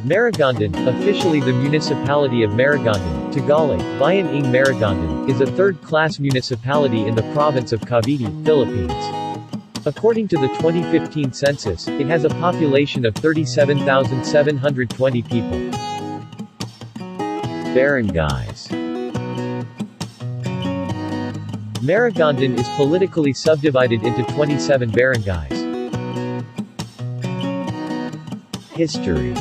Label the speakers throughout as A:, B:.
A: Maragondon, officially the municipality of Maragondon, Tagalog, Bayan ng Maragondon, is a third-class municipality in the province of Cavite, Philippines. According to the 2015 census, it has a population of 37,720 people. Barangays. Maragondon is politically subdivided into 27 barangays. History.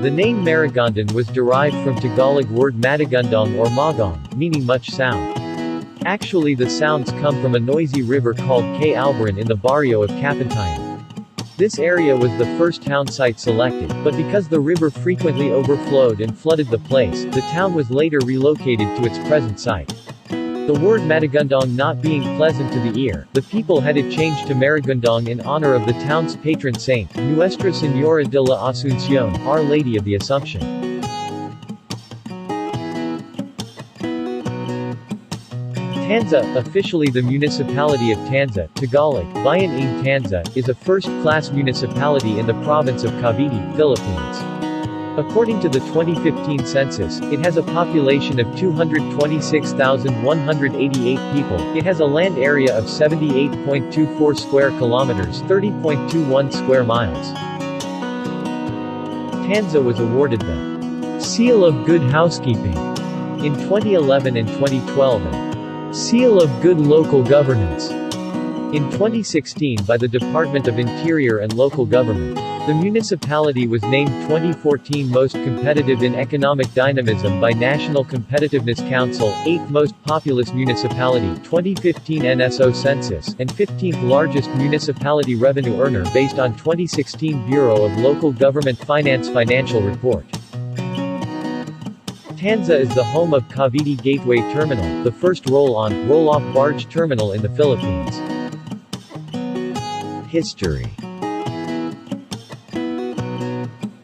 A: The name Maragondon was derived from Tagalog word matagandong or magong, meaning much sound. Actually, the sounds come from a noisy river called K. Albaran in the barrio of Kapantayan. This area was the first town site selected, but because the river frequently overflowed and flooded the place, the town was later relocated to its present site. The word matagandong not being pleasant to the ear, the people had it changed to Maragondon in honor of the town's patron saint, Nuestra Señora de la Asunción, Our Lady of the Assumption. Tanza, officially the municipality of Tanza, Tagalog, Bayan ng Tanza, is a first-class municipality in the province of Cavite, Philippines. According to the 2015 census, it has a population of 226,188 people. It has a land area of 78.24 square kilometers, 30.21 square miles. Tanza was awarded the Seal of Good Housekeeping in 2011 and 2012 and Seal of Good Local Governance in 2016 by the Department of Interior and Local Government. The municipality was named 2014 Most Competitive in Economic Dynamism by National Competitiveness Council, 8th Most Populous Municipality 2015 NSO Census, and 15th Largest Municipality Revenue Earner based on 2016 Bureau of Local Government Finance Financial Report. Tanza is the home of Cavite Gateway Terminal, the first roll-on, roll-off barge terminal in the Philippines. History.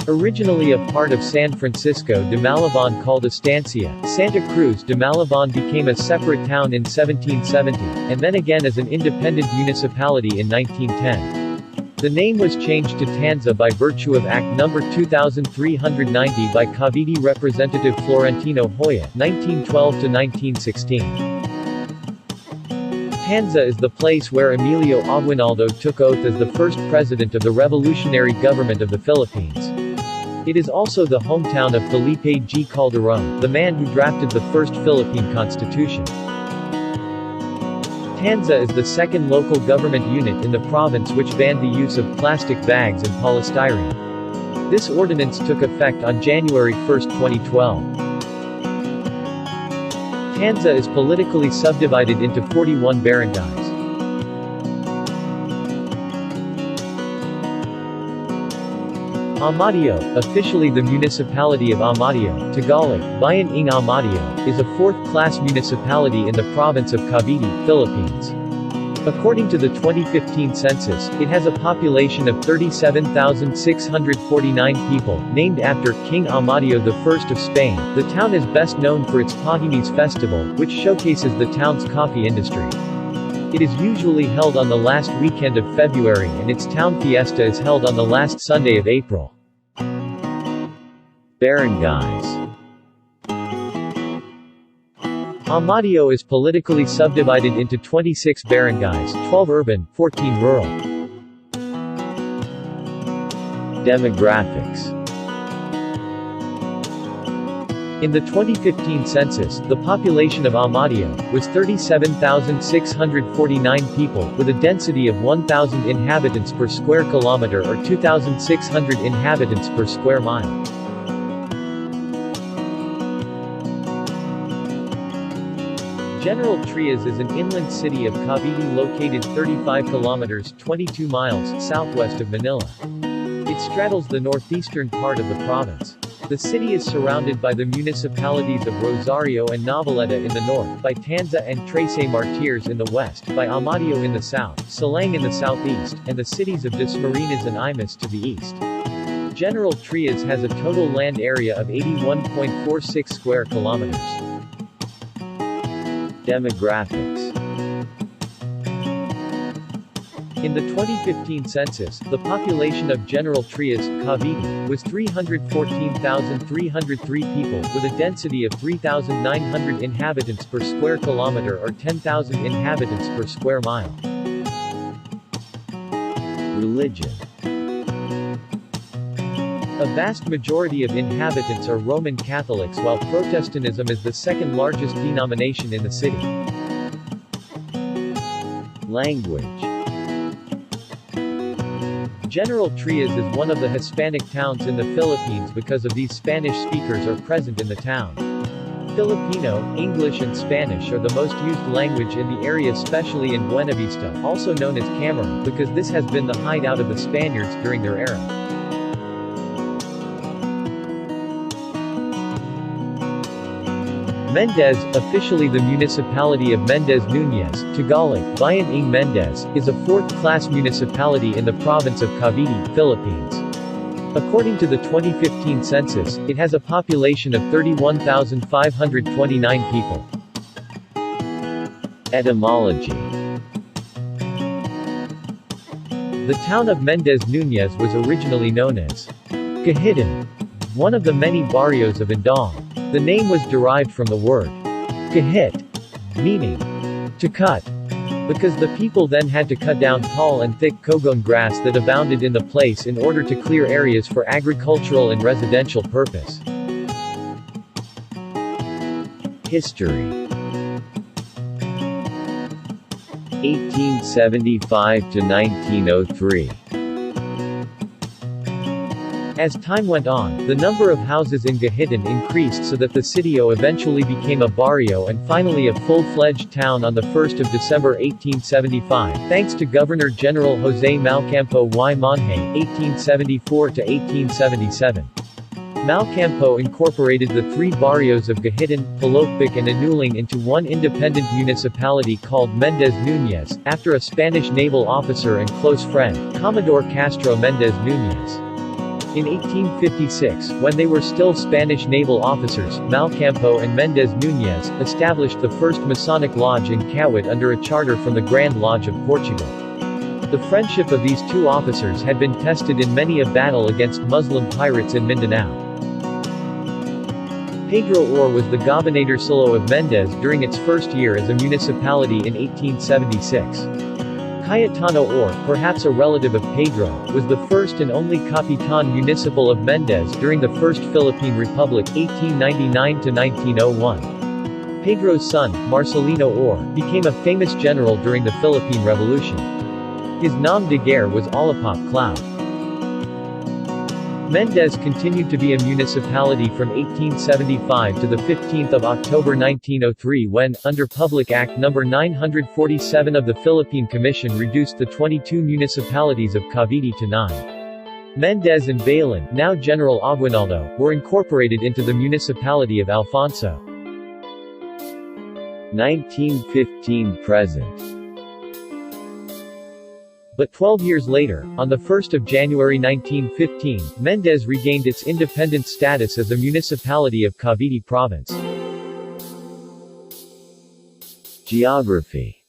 A: Originally a part of San Francisco de Malabon called Estancia, Santa Cruz de Malabon became a separate town in 1770, and then again as an independent municipality in 1910. The name was changed to Tanza by virtue of Act No. 2390 by Cavite Representative Florentino Hoya, 1912-1916. Tanza is the place where Emilio Aguinaldo took oath as the first president of the revolutionary government of the Philippines. It is also the hometown of Felipe G. Calderon, the man who drafted the first Philippine Constitution. Tanza is the second local government unit in the province which banned the use of plastic bags and polystyrene. This ordinance took effect on January 1, 2012. Tanza is politically subdivided into 41 barangays. Amadio, officially the municipality of Amadio, Tagalog, Bayan ng Amadio, is a fourth-class municipality in the province of Cavite, Philippines. According to the 2015 census, it has a population of 37,649 people, named after King Amadio I of Spain. The town is best known for its Paginis festival, which showcases the town's coffee industry. It is usually held on the last weekend of February and its town fiesta is held on the last Sunday of April. Barangays. Amadio is politically subdivided into 26 barangays, 12 urban, 14 rural. Demographics. In the 2015 census, the population of Amadio was 37,649 people, with a density of 1,000 inhabitants per square kilometer or 2,600 inhabitants per square mile. General Trias is an inland city of Cavite located 35 kilometers 22 miles southwest of Manila. It straddles the northeastern part of the province. The city is surrounded by the municipalities of Rosario and Noveleta in the north, by Tanza and Tres Martires in the west, by Amadio in the south, Silang in the southeast, and the cities of Dasmariñas and Imus to the east. General Trias has a total land area of 81.46 square kilometers. Demographics. In the 2015 census, the population of General Trias, Cavite, was 314,303 people, with a density of 3,900 inhabitants per square kilometer or 10,000 inhabitants per square mile. Religion. A vast majority of inhabitants are Roman Catholics, while Protestantism is the second largest denomination in the city. Language. General Trias is one of the Hispanic towns in the Philippines because of these Spanish speakers are present in the town. Filipino, English and Spanish are the most used language in the area, especially in Buenavista, also known as Cameron, because this has been the hideout of the Spaniards during their era. Mendez, officially the municipality of Mendez Nunez, Tagalog, Bayan ng Mendez, is a fourth-class municipality in the province of Kavidi, Philippines. According to the 2015 census, it has a population of 31,529 people. Etymology. The town of Mendez Nunez was originally known as Gahitan, one of the many barrios of Indang. The name was derived from the word kahit, meaning to cut, because the people then had to cut down tall and thick cogon grass that abounded in the place in order to clear areas for agricultural and residential purpose. History. 1875 to 1903. As time went on, the number of houses in Gahitan increased so that the sitio eventually became a barrio and finally a full-fledged town on the 1st of December 1875, thanks to Governor General Jose Malcampo y Monje, 1874 to 1877. Malcampo incorporated the three barrios of Gahitan, Palokpic and Anuling into one independent municipality called Mendez Nunez, after a Spanish naval officer and close friend, Commodore Castro Mendez Nunez. In 1856, when they were still Spanish naval officers, Malcampo and Mendez Nunez established the first Masonic lodge in Kawit under a charter from the Grand Lodge of Portugal. The friendship of these two officers had been tested in many a battle against Muslim pirates in Mindanao. Pedro Or was the gobernadorcillo of Mendez during its first year as a municipality in 1876. Cayetano Or, perhaps a relative of Pedro, was the first and only Kapitan Municipal of Mendez during the First Philippine Republic 1899 to 1901. Pedro's son, Marcelino Or, became a famous general during the Philippine Revolution. His nom de guerre was Olapop Cloud. Mendez continued to be a municipality from 1875 to the 15th of October 1903 when, under Public Act No. 947 of the Philippine Commission reduced the 22 municipalities of Cavite to 9. Mendez and Bayan, now General Aguinaldo, were incorporated into the municipality of Alfonso. 1915 present. But 12 years later, on the 1st of January 1915, Mendez regained its independent status as a municipality of Cavite Province. Geography.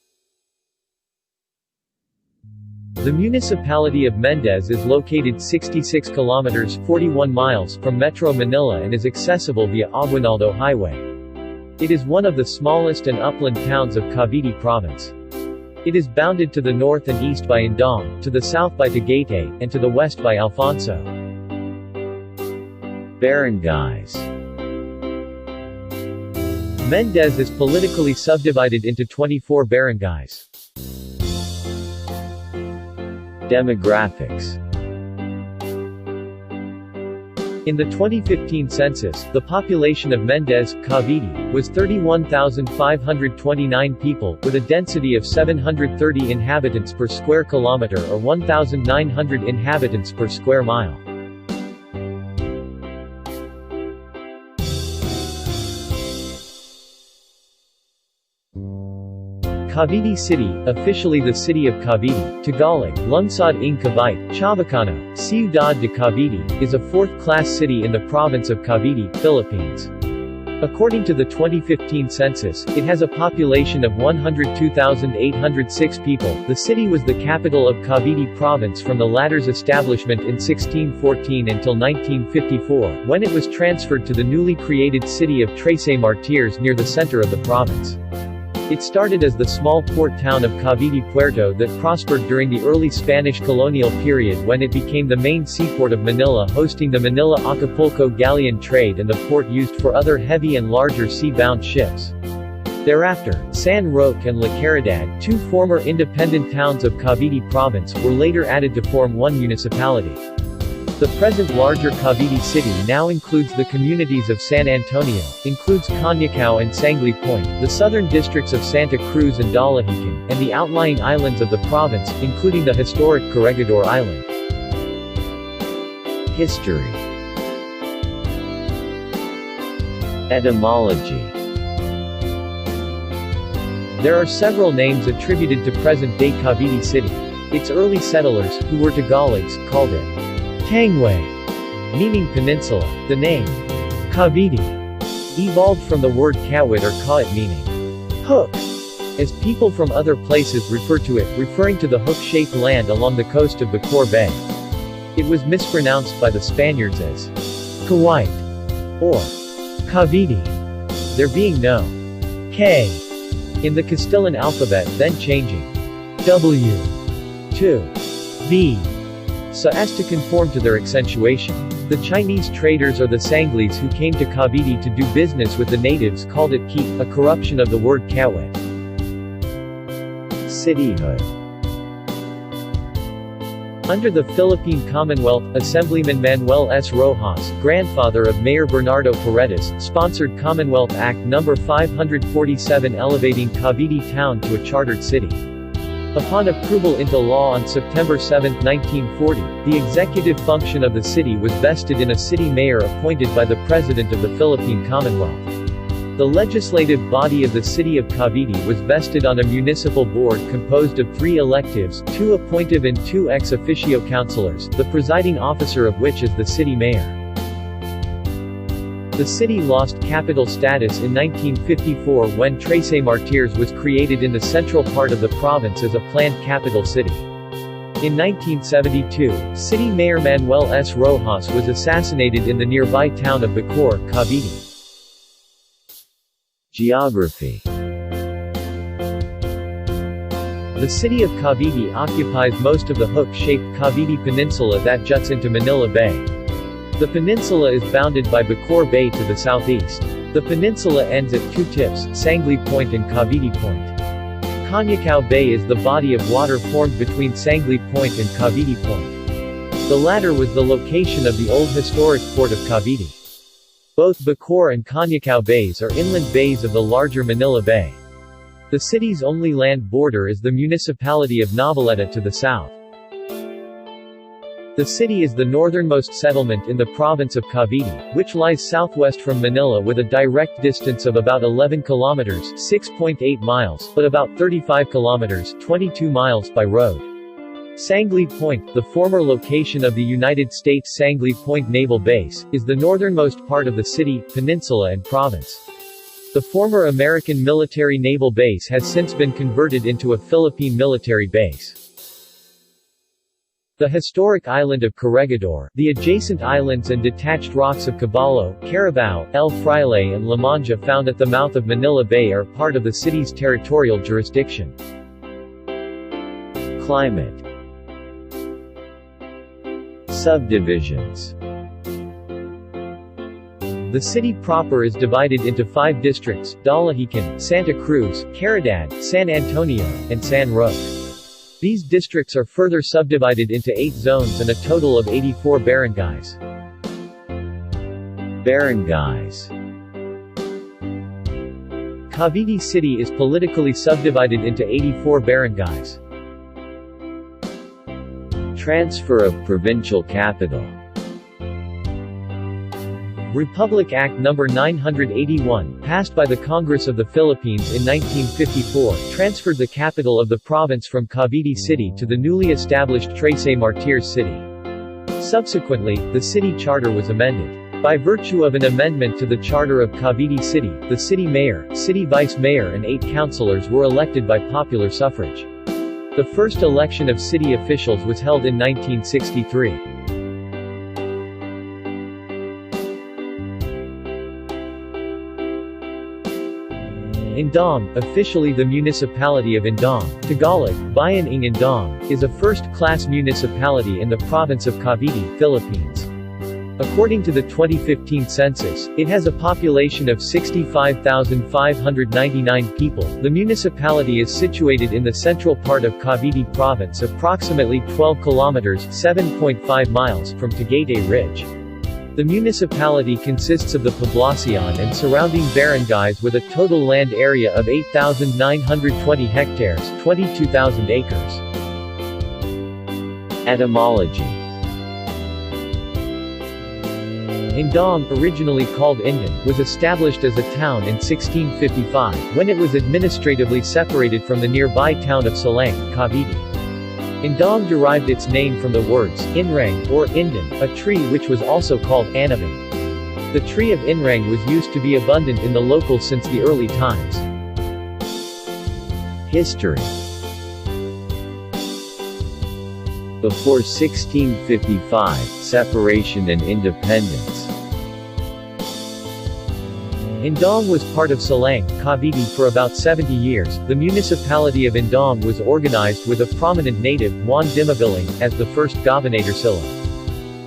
A: The municipality of Mendez is located 66 kilometers 41 miles from Metro Manila and is accessible via Aguinaldo Highway. It is one of the smallest and upland towns of Cavite Province. It is bounded to the north and east by Indang, to the south by Tagaytay, and to the west by Alfonso. Barangays. Mendez is politically subdivided into 24 barangays. Demographics. In the 2015 census, the population of Mendez, Cavite, was 31,529 people, with a density of 730 inhabitants per square kilometer or 1,900 inhabitants per square mile. Kavidi City, officially the city of Cavite, Tagalog, Lungsod ng Cavite, Chavacano, Ciudad de Cavite, is a fourth-class city in the province of Cavite, Philippines. According to the 2015 census, it has a population of 102,806 people. The city was the capital of Kavidi province from the latter's establishment in 1614 until 1954, when it was transferred to the newly created city of Tres Martires near the center of the province. It started as the small port town of Kavidi Puerto that prospered during the early Spanish colonial period when it became the main seaport of Manila, hosting the Manila-Acapulco galleon trade and the port used for other heavy and larger sea-bound ships. Thereafter, San Roque and La Caridad, two former independent towns of Kavidi province, were later added to form one municipality. The present larger Kavidi City now includes the communities of San Antonio, includes Canyacao and Sangli Point, the southern districts of Santa Cruz and Dalahican, and the outlying islands of the province, including the historic Corregidor Island. History. Etymology. There are several names attributed to present-day Kavidi City. Its early settlers, who were Tagalogs, called it Tangway, meaning peninsula. The name Kavidi evolved from the word kawit or kawit meaning hook, as people from other places refer to it, referring to the hook-shaped land along the coast of Bacoor Bay. It was mispronounced by the Spaniards as kawit or Kavidi, there being no K in the Castilian alphabet, then changing W to V so as to conform to their accentuation. The Chinese traders or the Sanglis who came to Kavidi to do business with the natives called it ki, a corruption of the word kawit. Cityhood. Under the Philippine Commonwealth, Assemblyman Manuel S. Rojas, grandfather of Mayor Bernardo Paredes, sponsored Commonwealth Act No. 547 elevating Kavidi town to a chartered city. Upon approval into law on September 7, 1940, the executive function of the city was vested in a city mayor appointed by the President of the Philippine Commonwealth. The legislative body of the city of Kavidi was vested on a municipal board composed of 3 electives, 2 appointive and 2 ex officio councilors, the presiding officer of which is the city mayor. The city lost capital status in 1954 when Tres Martires was created in the central part of the province as a planned capital city. In 1972, City Mayor Manuel S. Rojas was assassinated in the nearby town of Bacoor, Cavite. Geography. The city of Cavite occupies most of the hook-shaped Cavite Peninsula that juts into Manila Bay. The peninsula is bounded by Bacoor Bay to the southeast. The peninsula ends at 2 tips, Sangli Point and Kavidi Point. Canyacao Bay is the body of water formed between Sangli Point and Kavidi Point. The latter was the location of the old historic port of Cavite. Both Bacoor and Canyacao Bays are inland bays of the larger Manila Bay. The city's only land border is the municipality of Noveleta to the south. The city is the northernmost settlement in the province of Cavite, which lies southwest from Manila with a direct distance of about 11 kilometers (6.8 miles), but about 35 kilometers (22 miles) by road. Sangli Point, the former location of the United States Sangli Point Naval Base, is the northernmost part of the city, peninsula and province. The former American military naval base has since been converted into a Philippine military base. The historic island of Corregidor, the adjacent islands and detached rocks of Caballo, Carabao, El Fraile and La Manja found at the mouth of Manila Bay are part of the city's territorial jurisdiction. Climate. Subdivisions. The city proper is divided into 5 districts: Dalahican, Santa Cruz, Caridad, San Antonio, and San Roque. These districts are further subdivided into 8 zones and a total of 84 barangays. Barangays. Kavidi City is politically subdivided into 84 barangays. Transfer of provincial capital. Republic Act No. 981, passed by the Congress of the Philippines in 1954, transferred the capital of the province from Kavidi City to the newly established Tres Martires City. Subsequently, the city charter was amended. By virtue of an amendment to the charter of Kavidi City, the city mayor, city vice mayor and 8 councillors were elected by popular suffrage. The first election of city officials was held in 1963. Indang, officially the municipality of Indang, Tagalog, Bayan ng Indang, is a first-class municipality in the province of Cavite, Philippines. According to the 2015 census, it has a population of 65,599 people. The municipality is situated in the central part of Cavite province, approximately 12 kilometers (7.5 miles) from Tagaytay Ridge. The municipality consists of the Poblacion and surrounding barangays with a total land area of 8,920 hectares, 22,000 acres. Etymology. Indang, originally called Indan, was established as a town in 1655, when it was administratively separated from the nearby town of Salang, Cavite. Indang derived its name from the words, inrang, or indan, a tree which was also called anabing. The tree of inrang was used to be abundant in the locals since the early times. History. Before 1655, separation and independence. Indang was part of Salang, Cavite for about 70 years. The municipality of Indang was organized with a prominent native, Juan Dimabiling, as the first gobernadorcillo.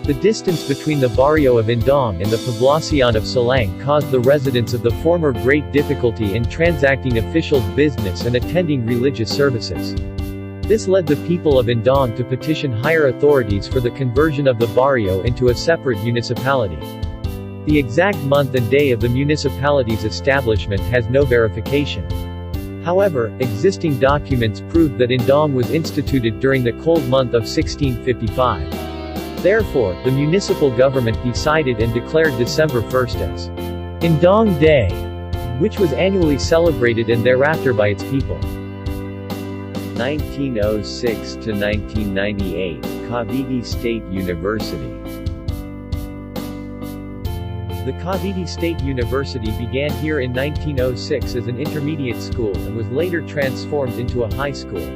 A: The distance between the barrio of Indang and the Poblacion of Salang caused the residents of the former great difficulty in transacting official business and attending religious services. This led the people of Indang to petition higher authorities for the conversion of the barrio into a separate municipality. The exact month and day of the municipality's establishment has no verification. However, existing documents prove that Indang was instituted during the cold month of 1655. Therefore, the municipal government decided and declared December 1st as Indang Day, which was annually celebrated and thereafter by its people. 1906 to 1998, Kavidi State University. The Kavidi State University began here in 1906 as an intermediate school and was later transformed into a high school.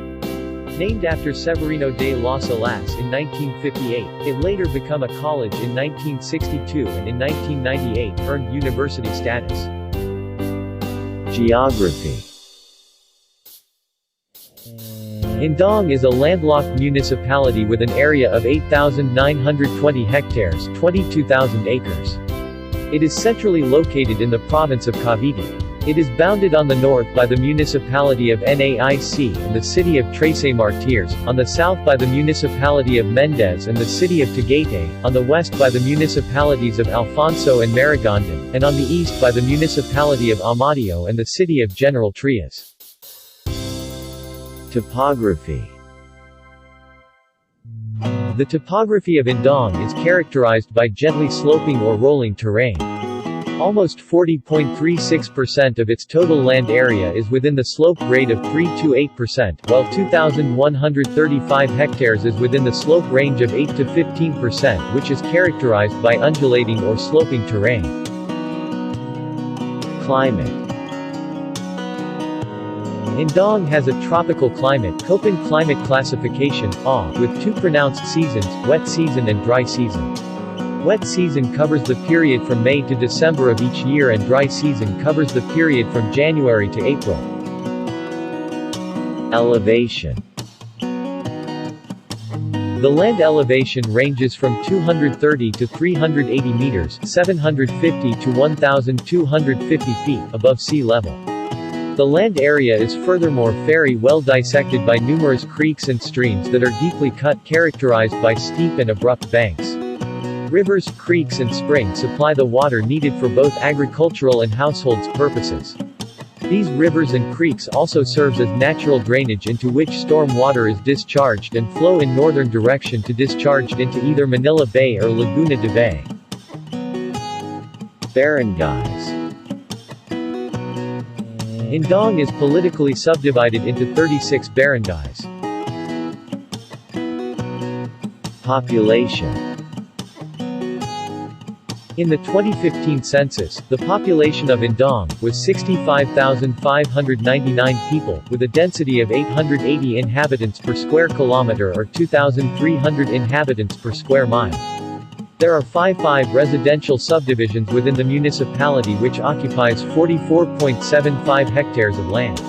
A: Named after Severino de las Alas in 1958, it later became a college in 1962 and in 1998 earned university status. Geography. Indang is a landlocked municipality with an area of 8,920 hectares, 22,000 acres. It is centrally located in the province of Cavite. It is bounded on the north by the municipality of NAIC and the city of Tres Martires, on the south by the municipality of Mendez and the city of Tagaytay, on the west by the municipalities of Alfonso and Maragondon, and on the east by the municipality of Amadio and the city of General Trias. Topography. The topography of Indang is characterized by gently sloping or rolling terrain. Almost 40.36% of its total land area is within the slope grade of 3 to 8%, while 2,135 hectares is within the slope range of 8 to 15%, which is characterized by undulating or sloping terrain. Climate. Indang has a tropical climate, Köppen climate classification, with 2 pronounced seasons, wet season and dry season. Wet season covers the period from May to December of each year and dry season covers the period from January to April. Elevation. The land elevation ranges from 230 to 380 meters, 750 to 1,250 feet, above sea level. The land area is furthermore very well dissected by numerous creeks and streams that are deeply cut, characterized by steep and abrupt banks. Rivers, creeks and springs supply the water needed for both agricultural and households purposes. These rivers and creeks also serves as natural drainage into which storm water is discharged and flow in northern direction to discharged into either Manila Bay or Laguna de Bay. Barangays. Indang is politically subdivided into 36 barangays. Population. In the 2015 census, the population of Indang was 65,599 people, with a density of 880 inhabitants per square kilometer or 2,300 inhabitants per square mile. There are 5 residential subdivisions within the municipality, which occupies 44.75 hectares of land.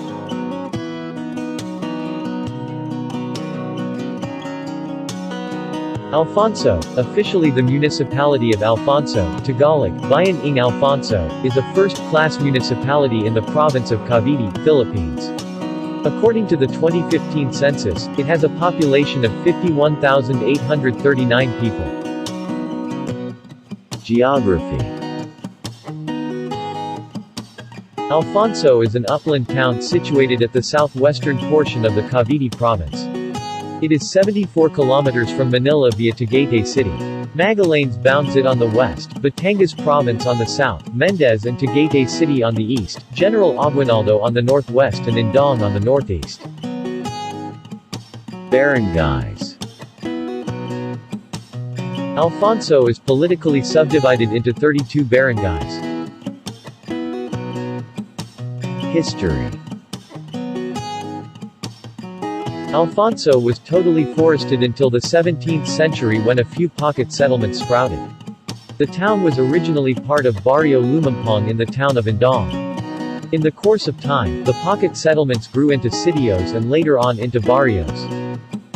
A: Alfonso, officially the municipality of Alfonso, Tagalog, Bayan ng Alfonso, is a first-class municipality in the province of Cavite, Philippines. According to the 2015 census, it has a population of 51,839 people. Geography. Alfonso is an upland town situated at the southwestern portion of the Kavidi province. It is 74 kilometers from Manila via Kavite City. Magallanes bounds it on the west, Batangas province on the south, Mendez and Kavite City on the east, General Aguinaldo on the northwest and Indang on the northeast. Barangays. Alfonso is politically subdivided into 32 barangays. History. Alfonso was totally forested until the 17th century when a few pocket settlements sprouted. The town was originally part of Barrio Lumampong in the town of Indang. In the course of time, the pocket settlements grew into sitios and later on into barrios.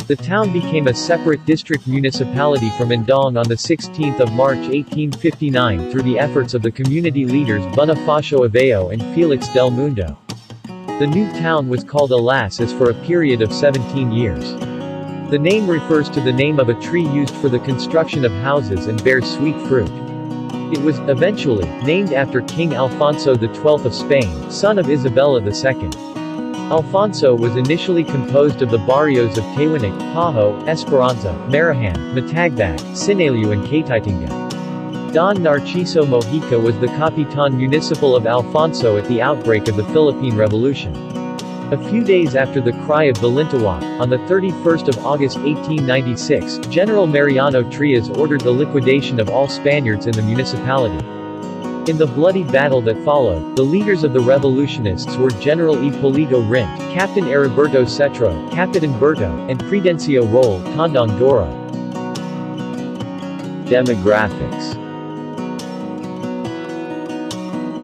A: The town became a separate district municipality from Indang on the 16th of March 1859 through the efforts of the community leaders Bonifacio Aveo and Felix del Mundo. The new town was called Alases for a period of 17 years. The name refers to the name of a tree used for the construction of houses and bears sweet fruit. It was, eventually, named after King Alfonso XII of Spain, son of Isabella II. Alfonso was initially composed of the barrios of Tawanig, Pajo, Esperanza, Marahan, Matagbac, Sinaliu and Katitinga. Don Narciso Mojica was the Capitan Municipal of Alfonso at the outbreak of the Philippine Revolution. A few days after the Cry of Balintawak, on the 31st of August 1896, General Mariano Trias ordered the liquidation of all Spaniards in the municipality. In the bloody battle that followed, the leaders of the revolutionists were General Ippolito Rint, Captain Heriberto Cetro, Capitan Berto, and Prudencio Roll, Tandang Doro. Demographics.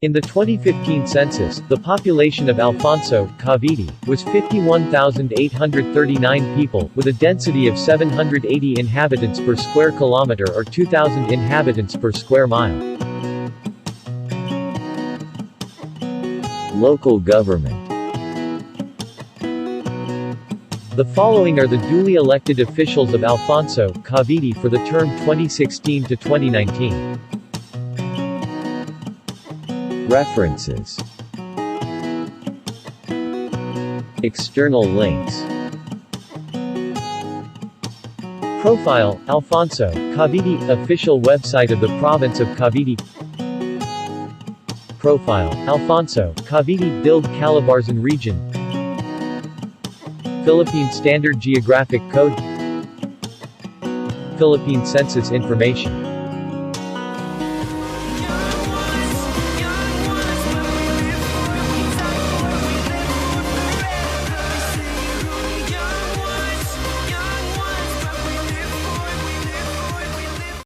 A: In the 2015 census, the population of Alfonso, Cavite, was 51,839 people, with a density of 780 inhabitants per square kilometer or 2,000 inhabitants per square mile. Local government. The following are the duly elected officials of Alfonso, Cavite for the term 2016 to 2019. References. External links. Profile, Alfonso, Cavite, official website of the province of Cavite. Profile, Alfonso, Cavite, Bilg Calabarzon region. Philippine Standard Geographic Code. Philippine Census information.